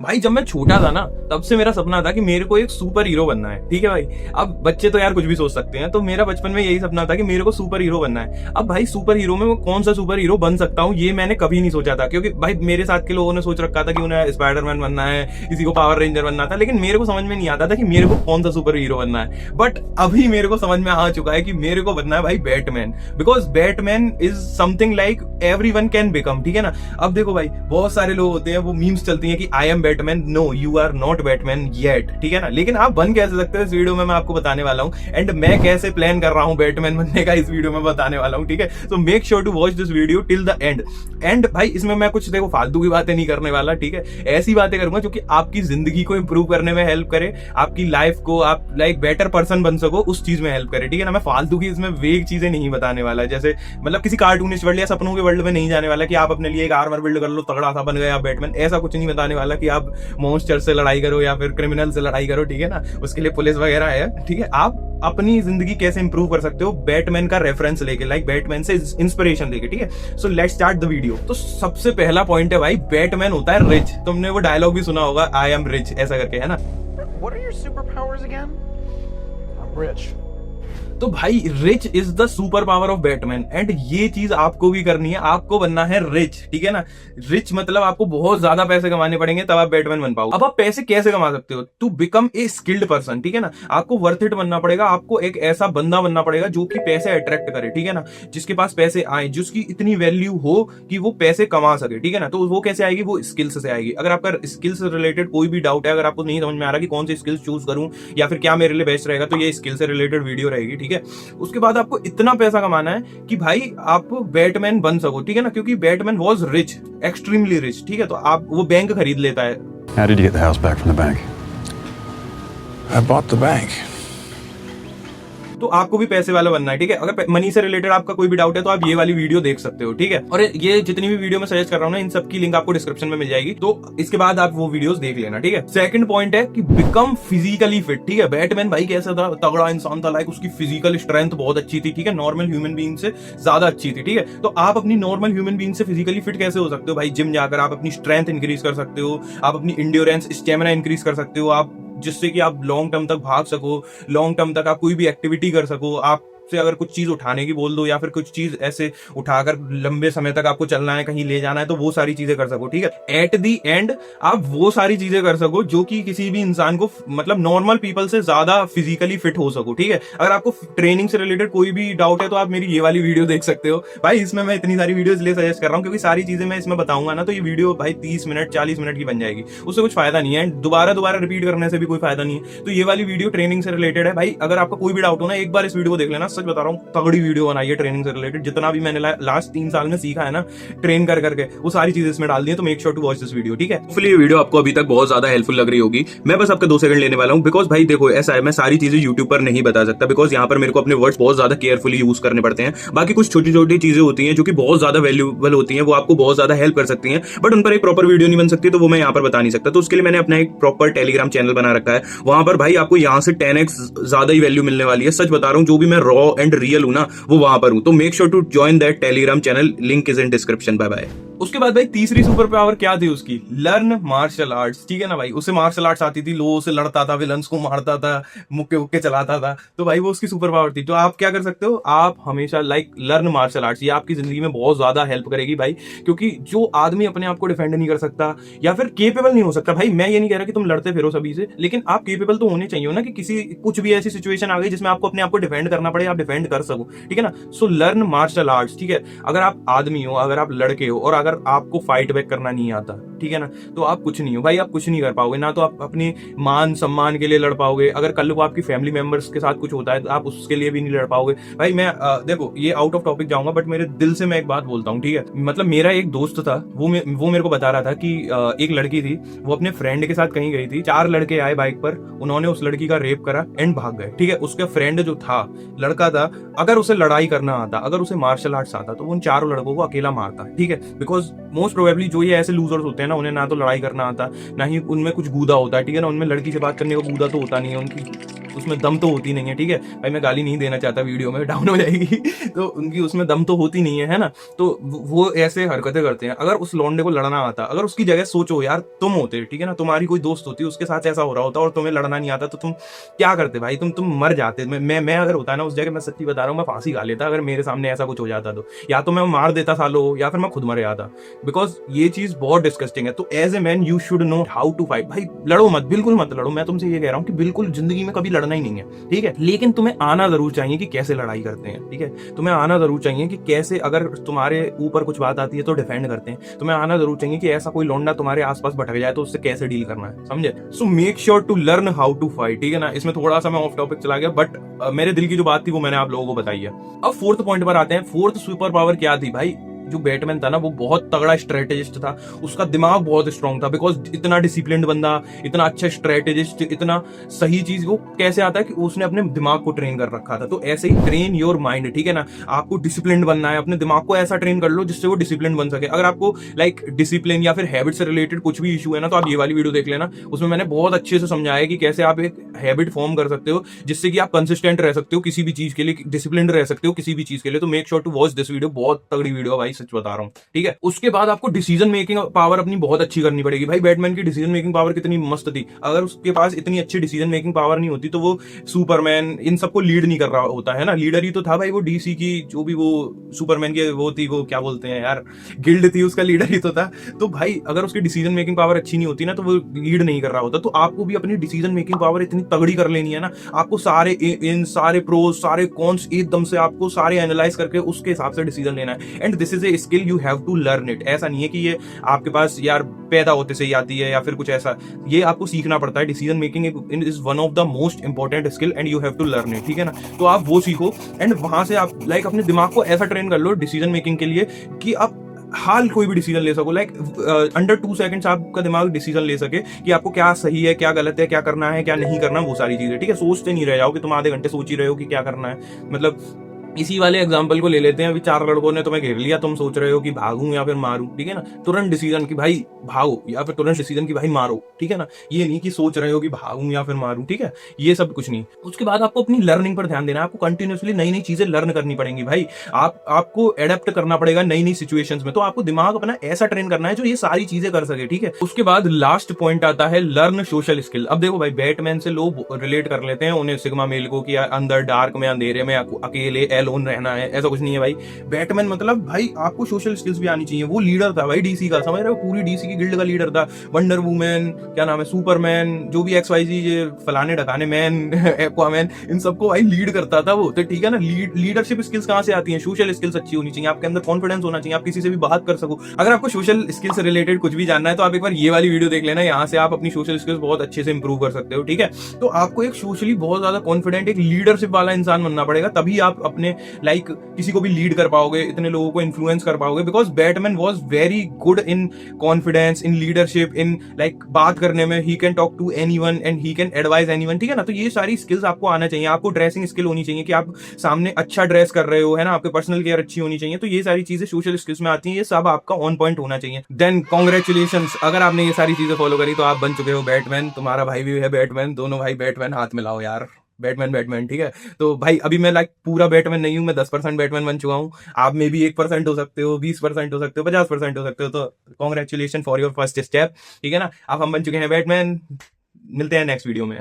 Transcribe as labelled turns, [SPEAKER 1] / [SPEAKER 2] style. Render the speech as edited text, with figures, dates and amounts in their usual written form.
[SPEAKER 1] भाई जब मैं छोटा था ना तब से मेरा सपना था कि मेरे को एक सुपर हीरो बनना है, ठीक है भाई। अब बच्चे तो यार कुछ भी सोच सकते हैं, तो मेरा बचपन में यही सपना था कि मेरे को सुपर हीरो बनना है। अब भाई सुपर हीरो में मैं कौन सा सुपर हीरो बन सकता हूँ ये मैंने कभी नहीं सोचा था, क्योंकि भाई मेरे साथ के लोगों ने सोच रखा था कि उन्हें स्पाइडरमैन बनना है, किसी को पावर रेंजर बनना था, लेकिन मेरे को समझ में नहीं आता था कि मेरे को कौन सा सुपर हीरो बनना है। बट अभी मेरे को समझ में आ चुका है कि मेरे को बनना है भाई Batman, because Batman is something like everyone can become, ठीक है ना। अब देखो भाई बहुत सारे लोग होते हैं, वो मीम्स चलती हैं कि I am Batman, no you are not Batman yet, ठीक है ना। लेकिन आप बन कैसे सकते हो इस वीडियो में मैं आपको बताने वाला हूँ, एंड मैं कैसे प्लान कर रहा हूँ बैटमैन बनने का इस वीडियो में बताने वाला हूँ, ठीक है। So make sure to watch this video till the end. And भाई इसमें मैं कुछ देखो फालतू की बातें नहीं करने वाला, ठीक है। ऐसी बातें करूंगा जो कि आपकी जिंदगी को इंप्रूव करने में हेल्प करे, आपकी लाइफ को आप लाइक बेटर पर्सन बन सको उस चीज में हेल्प करे, ठीक है ना। मैं फालतू की इसमें वेग चीजें नहीं बताने वाला, जैसे मतलब किसी कार्टूनिस्ट वर्ल्ड या सपनों के वर्ल्ड में नहीं जाने वाला कि आप अपने लिए एक आर्मर बिल्ड कर लो, तगड़ा सा बन गया आप बैटमैन, ऐसा कुछ नहीं बताने वाला कि आप मॉन्स्टर से लड़ाई करो या फिर क्रिमिनल से लड़ाई करो, ठीक है ना। उसके लिए पुलिस वगैरह है, ठीक है। आप अपनी जिंदगी कैसे इंप्रूव कर सकते हो बैटमैन का रेफरेंस लेके, लाइक बैटमैन से इंस्पिरेशन लेके, ठीक है। So let's start the video. तो सबसे पहला पॉइंट है भाई बैटमैन होता है रिच। तुमने वो डायलॉग भी सुना होगा, आई एम रिच, ऐसा करके, है ना।
[SPEAKER 2] What are your superpowers again? I'm rich.
[SPEAKER 1] तो भाई rich is the super power of Batman, and ये चीज आपको भी करनी है, आपको बनना है रिच, ठीक है ना। रिच मतलब आपको बहुत ज्यादा पैसे कमाने पड़ेंगे तब आप बैटमैन बन पाओगे। अब आप पैसे कैसे कमा सकते हो, to become a skilled person, ठीक है ना। आपको वर्थ इट बनना पड़ेगा, आपको एक ऐसा बंदा बनना पड़ेगा जो कि पैसे अट्रैक्ट करे, ठीक है ना, जिसके पास पैसे आए, जिसकी इतनी वैल्यू हो कि वो पैसे कमा सके, ठीक है ना। तो वो कैसे आएगी, वो स्किल्स से आएगी। अगर आपका स्किल्स से रिलेटेड कोई भी डाउट है, अगर आपको नहीं समझ में आ रहा कि कौन सी स्किल्स चूज करूं या फिर क्या मेरे लिए बेस्ट रहेगा, तो ये स्किल से रिलेटेड वीडियो रहेगी, ठीक है। उसके बाद आपको इतना पैसा कमाना है कि भाई आप बैटमैन बन सको, ठीक है ना, क्योंकि Batman was rich, extremely rich, ठीक है। तो आप वो बैंक खरीद लेता है।
[SPEAKER 3] How did you get the house back from the bank?
[SPEAKER 2] I bought the bank.
[SPEAKER 1] तो आपको भी पैसे वाला बनना है, ठीक है। अगर मनी से रिलेटेड आपका कोई भी डाउट है तो आप ये वाली वीडियो देख सकते हो, ठीक है। और ये जितनी भी वीडियो मैं सजेस्ट कर रहा हूँ ना, इन सबकी लिंक आपको डिस्क्रिप्शन में मिल जाएगी, तो इसके बाद आप वो वीडियोस देख लेना, ठीक है। सेकंड पॉइंट है कि बिकम फिजिकली फिट, ठीक है। बैटमैन भाई कैसा था, तगड़ा इंसान था, लाइक उसकी फिजिकल स्ट्रेंथ बहुत अच्छी थी, ठीक है, नॉर्मल ह्यूमन बीइंग से ज्यादा अच्छी थी, ठीक है। तो आप अपनी नॉर्मल ह्यूमन बीइंग से फिजिकली फिट कैसे हो सकते हो भाई, जिम जाकर आप अपनी स्ट्रेंथ इंक्रीज कर सकते हो, आप अपनी इंड्योरेंस स्टेमिना इंक्रीज कर सकते हो, आप जिससे कि आप लॉन्ग टर्म तक भाग सको, लॉन्ग टर्म तक आप कोई भी एक्टिविटी कर सको। आप से अगर कुछ चीज उठाने की बोल दो या फिर कुछ चीज ऐसे उठाकर लंबे समय तक आपको चलना है, कहीं ले जाना है, तो वो सारी चीजें कर सको, ठीक है। एट दी एंड आप वो सारी चीजें कर सको जो कि किसी भी इंसान को मतलब नॉर्मल पीपल से ज्यादा फिजिकली फिट हो सको, ठीक है। अगर आपको ट्रेनिंग से रिलेटेड कोई भी डाउट है तो आप मेरी ये वाली वीडियो देख सकते हो भाई। इसमें मैं इतनी सारी वीडियो इसलिए सजेस्ट कर रहा हूँ क्योंकि सारी चीजें मैं इसमें बताऊंगा ना, तो ये वीडियो भाई 30 मिनट 40 मिनट की बन जाएगी, उससे कुछ फायदा नहीं है, एंड दोबारा रिपीट करने से भी कोई फायदा नहीं है। तो ये वाली वीडियो ट्रेनिंग से रिलेटेड है भाई। अगर आपका कोई भी डाउट हो ना, एक बार इस वीडियो को देख लेना, सच बता रहा हूँ तगड़ी वीडियो बनाई है ट्रेनिंग से रिलेटेड। जितना भी मैंने लास्ट 3 साल में सीखा है ना ट्रेन कर करके, वो सारी चीजें इसमें डाल दी है। तो make sure to watch this video, ठीक है। होपफुली ये वीडियो आपको अभी तक बहुत ज्यादा हेल्पफुल लग रही होगी। मैं बस आपके 2 सेकंड लेने वाला हूँ, बिकॉज भाई देखो ऐसा है, मैं सारी चीजें यूट्यूब पर नहीं बता सकता, बिकॉज यहाँ पर मेरे को अपने वर्ड्स बहुत ज्यादा केयरफुली यूज करने पड़ते हैं। बाकी कुछ छोटी छोटी चीजें होती हैं जो कि बहुत ज्यादा वैल्यूएबल होती हैं, वो आपको बहुत ज्यादा हेल्प कर सकती हैं, बट उन पर एक प्रॉपर वीडियो नहीं बन सकती, तो वो मैं यहाँ पर बता नहीं सकता। तो उसके लिए मैंने अपना एक प्रॉपर टेलीग्राम चैनल बना रखा है। वहां पर भाई आपको यहाँ से 10x ज्यादा ही वैल्यू मिलने वाली है। सच बता रहा हूँ, जो भी मैं रॉ एंड रियल हूं ना, वो वहां पर हूं। तो make sure to join that Telegram channel, link is in description. Bye bye. उसके बाद भाई तीसरी सुपर पावर क्या थी उसकी, लर्न मार्शल आर्ट्स, ठीक है ना भाई। उसे मार्शल आर्ट्स आती थी, लोगों से लड़ता था, विलन्स को मारता था, मुक्के मुक्के चलाता था, तो भाई वो उसकी सुपर पावर थी। तो आप क्या कर सकते हो, आप हमेशा लाइक लर्न मार्शल आर्ट्स, ये आपकी जिंदगी में बहुत ज्यादा हेल्प करेगी भाई। क्योंकि जो आदमी अपने आप को डिफेंड नहीं कर सकता या फिर केपेबल नहीं हो सकता, भाई मैं ये नहीं कह रहा कि तुम लड़ते फिरो सभी से, लेकिन आप केपेबल तो होने चाहिए ना कि किसी कुछ भी ऐसी सिचुएशन आ गई जिसमें आपको अपने आप को डिफेंड करना पड़े, आप डिफेंड कर सको, ठीक है ना। सो लर्न मार्शल आर्ट्स, ठीक है। अगर आप आदमी हो, अगर आप लड़के हो और अगर आपको फाइट बैक करना नहीं आता, ठीक है ना, तो आप कुछ नहीं हो भाई, आप कुछ नहीं कर पाओगे ना। तो आप अपने मान सम्मान के लिए लड़ पाओगे, अगर कल को आपकी फैमिली मेंबर्स के साथ कुछ होता है तो आप उसके लिए भी नहीं लड़ पाओगे भाई। मैं देखो ये आउट ऑफ टॉपिक जाऊंगा, बट मेरे दिल से मैं एक बात बोलता हूँ, ठीक है। मतलब मेरा एक दोस्त था, वो मेरे को बता रहा था कि एक लड़की थी, वो अपने फ्रेंड के साथ कहीं गई थी, 4 लड़के आए बाइक पर, उन्होंने उस लड़की का रेप करा एंड भाग गए, ठीक है। उसका फ्रेंड जो था, लड़का था, अगर उसे लड़ाई करना आता, अगर उसे मार्शल आर्ट्स आता, तो वो उन 4 लड़कों को अकेला मारता, ठीक है। बिकॉज मोस्ट प्रोबेबली जो ये ऐसे लूजर्स होते हैं ना, उन्हें ना तो लड़ाई करना आता, ना ही उनमें कुछ गूदा होता है, ठीक है ना। उनमें लड़की से बात करने का गूदा तो होता नहीं है, उसमें दम तो होती नहीं है, ठीक है भाई, मैं गाली नहीं देना चाहता, वीडियो में डाउन हो जाएगी तो उनकी उसमें दम तो होती नहीं है ना, तो वो ऐसे हरकतें करते हैं। अगर उस लौंडे को लड़ना आता, अगर उसकी जगह सोचो यार, तुम होते, ठीक है ना, तुम्हारी कोई दोस्त होती, उसके साथ ऐसा हो रहा होता और तुम्हें लड़ना नहीं आता, तो तुम क्या करते भाई? तुम मर जाते। मैं अगर होता ना उस जगह, मैं सच्ची बता रहा हूँ, मैं फांसी खा लेता अगर मेरे सामने ऐसा कुछ हो जाता तो। या तो मैं मार देता सालों, या फिर मैं खुद मर जाता, बिकॉज ये चीज बहुत डिस्कस्टिंग है। तो as a man you should know how to fight. भाई लड़ो मत, बिल्कुल मत लड़ो, मैं तुमसे ये कह रहा हूँ कि बिल्कुल जिंदगी में कभी लड़ना ही नहीं है, ठीक है, लेकिन तुम्हें आना जरूर चाहिए कि कैसे लड़ाई करते हैं, ठीक है, तुम्हें आना जरूर चाहिए कि कैसे, अगर तुम्हारे ऊपर कुछ बात आती है तो डिफेंड करते हैं, तुम्हें आना जरूर चाहिए कि ऐसा कोई लौंडा तुम्हारे आसपास भटक जाए तो उससे कैसे डील करना है, समझे? So make sure to learn how to fight, ठीक है ना। इसमें थोड़ा सा मैं ऑफ टॉपिक चला गया, बट मेरे दिल की जो बात थी वो मैंने आप लोगों को बताई है। अब फोर्थ पॉइंट पर आते हैं। फोर्थ सुपर पावर क्या थी भाई? जो बैटमैन था ना, वो बहुत तगड़ा स्ट्रेटेजिस्ट था, उसका दिमाग बहुत स्ट्रांग था, बिकॉज इतना डिसिप्लिन्ड बंदा, इतना अच्छा स्ट्रेटेजिस्ट, इतना सही चीज वो कैसे आता है कि उसने अपने दिमाग को ट्रेन कर रखा था। तो ऐसे ही ट्रेन योर माइंड, ठीक है ना, आपको डिसिप्लिन बनना है, अपने दिमाग को ऐसा ट्रेन कर लो जिससे वो डिसिप्लिन बन सके। अगर आपको लाइक डिसिप्लिन या फिर हैबिट से रिलेटेड कुछ भी इशू है ना, तो आप ये वाली वीडियो देख लेना, उसमें मैंने बहुत अच्छे से समझाया कि कैसे आप एक हैबिट फॉर्म कर सकते हो जिससे कि आप कंसिस्टेंट रह सकते हो किसी भी चीज के लिए, डिसिप्लिन रह सकते हो किसी भी चीज के लिए। तो make sure to watch this video, बहुत तगड़ी वीडियो भाई, सच बता रहा हूँ, ठीक है। उसके बाद आपको डिसीजन मेकिंग पावर अपनी बहुत अच्छी करनी पड़ेगी। भाई बैटमैन की डिसीजन मेकिंग पावर कितनी मस्त थी, अगर उसके पास इतनी अच्छी डिसीजन मेकिंग पावर नहीं होती तो वो सुपरमैन इन सबको लीड नहीं कर रहा होता है ना। लीडर ही तो था भाई वो डीसी की, जो भी वो सुपरमैन की वो थी, वो क्या बोलते हैं यार, गिल्ड थी, उसका लीडर ही तो था। तो भाई अगर उसकी डिसीजन मेकिंग पावर अच्छी नहीं होती ना, तो वो लीड नहीं कर रहा होता। तो आपको भी अपनी डिसीजन मेकिंग पावर इतनी तगड़ी कर लेनी है ना, आपको सारे इन सारे प्रोज सारे कॉन्स एकदम से आपको सारे एनालाइज करके उसके हिसाब से डिसीजन लेना है। And this is a skill you have to learn it. ऐसा नहीं है कि ये आपके पास यार पैदा होते से ही आती है या फिर कुछ ऐसा, ये आपको सीखना पड़ता है। Decision making is one of the most important skill and you have to learn it, ठीक है ना। तो आप वो सीखो एंड वहां से आप लाइक अपने दिमाग को ऐसा ट्रेन कर लो डिसीजन मेकिंग के लिए कि आप हाल कोई भी डिसीजन ले सको, लाइक अंडर 2 सेकंड्स आपका दिमाग डिसीजन ले सके कि आपको क्या सही है, क्या गलत है, क्या करना है, क्या नहीं करना, वो सारी चीजें, ठीक है। सोचते नहीं रह जाओ कि तुम आधे घंटे सोच ही रहे हो कि क्या करना है। मतलब इसी वाले एग्जांपल को ले लेते हैं, अभी 4 लड़कों ने तुम्हें घेर लिया, तुम सोच रहे हो कि भागूं या फिर मारूं, ठीक है ना। तुरंत डिसीजन कि भाई भागो या फिर तुरंत डिसीजन कि भाई मारो, ठीक है ना। ये नहीं कि सोच रहे हो कि भागूं या फिर मारूं, ठीक है, ये सब कुछ नहीं। उसके बाद आपको अपनी लर्निंग पर ध्यान देना है, आपको कंटिन्यूअसली नई नई चीजें लर्न करनी पड़ेंगी भाई। आपको एडेप्ट करना पड़ेगा नई नई सिचुएशंस में। तो आपको दिमाग अपना ऐसा ट्रेन करना है जो ये सारी चीजें कर सके, ठीक है। उसके बाद लास्ट पॉइंट आता है लर्न सोशल स्किल। अब देखो भाई, बैटमैन से लोग रिलेट कर लेते हैं उन्हें सिग्मा मेल को कि अंदर डार्क में अंधेरे में अकेले एलोन रहना है, ऐसा कुछ नहीं है भाई। बैटमैन मतलब भाई आपको सोशल स्किल्स भी आनी चाहिए। वो लीडर था भाई डीसी का, समझ रहे हो, पूरी डीसी की गिल्ड का लीडर था। वंडर वुमन, क्या नाम है, सुपरमैन, जो भी XYZ फलाने ढकाने मैन, एक्वामैन, इन सबको भाई लीड करता था वो। तो ठीक है ना, लीडरशिप स्किल्स कहां से आती हैं? सोशल स्किल्स अच्छी होनी चाहिए, आपके अंदर कॉन्फिडेंस होना चाहिए, आप किसी से भी बात कर सको। अगर आपको सोशल स्किल से रिलेटेड कुछ भी जानना है तो आप एक बार ये वाली वीडियो देख लेना, यहाँ से आप अपनी सोशल स्किल्स बहुत अच्छे से इंप्रूव कर सकते हो, ठीक है। तो आपको एक सोशली बहुत ज्यादा कॉन्फिडेंट, एक लीडरशिप वाला इंसान बनना पड़ेगा, तभी आप अपने लाइक किसी को भी लीड कर पाओगे, इतने लोगों को इन्फ्लुएंस कर पाओगे। Because Batman was very good in confidence, in leadership, in like बात करने में। He can talk to anyone and he can advise anyone, ठीक है ना। तो ये सारी स्किल्स आपको आना चाहिए। आपको ड्रेसिंग स्किल होनी चाहिए कि आप सामने अच्छा ड्रेस कर रहे हो, है ना, आपकी पर्सनल केयर अच्छी होनी चाहिए। तो ये सारी चीजें सोशल स्किल्स में आती हैं, ये सब आपका ऑन पॉइंट होना चाहिए। देन कॉन्ग्रेचुलेशंस, अगर आपने ये सारी चीजें फॉलो करी तो आप बन चुके हो बैटमैन। तुम्हारा भाई भी है बैटमैन, दोनों भाई बैटमैन, हाथ मिलाओ यार, बैटमैन, ठीक है। तो भाई अभी मैं लाइक पूरा बैटमैन नहीं हूं, मैं 10% बैटमैन बन चुका हूं। आप में भी 1% हो सकते हो, 20% हो सकते हो, 50% हो सकते हो। तो congratulation for your first step, ठीक है ना। अब हम बन चुके हैं बैटमैन। मिलते हैं नेक्स्ट वीडियो में।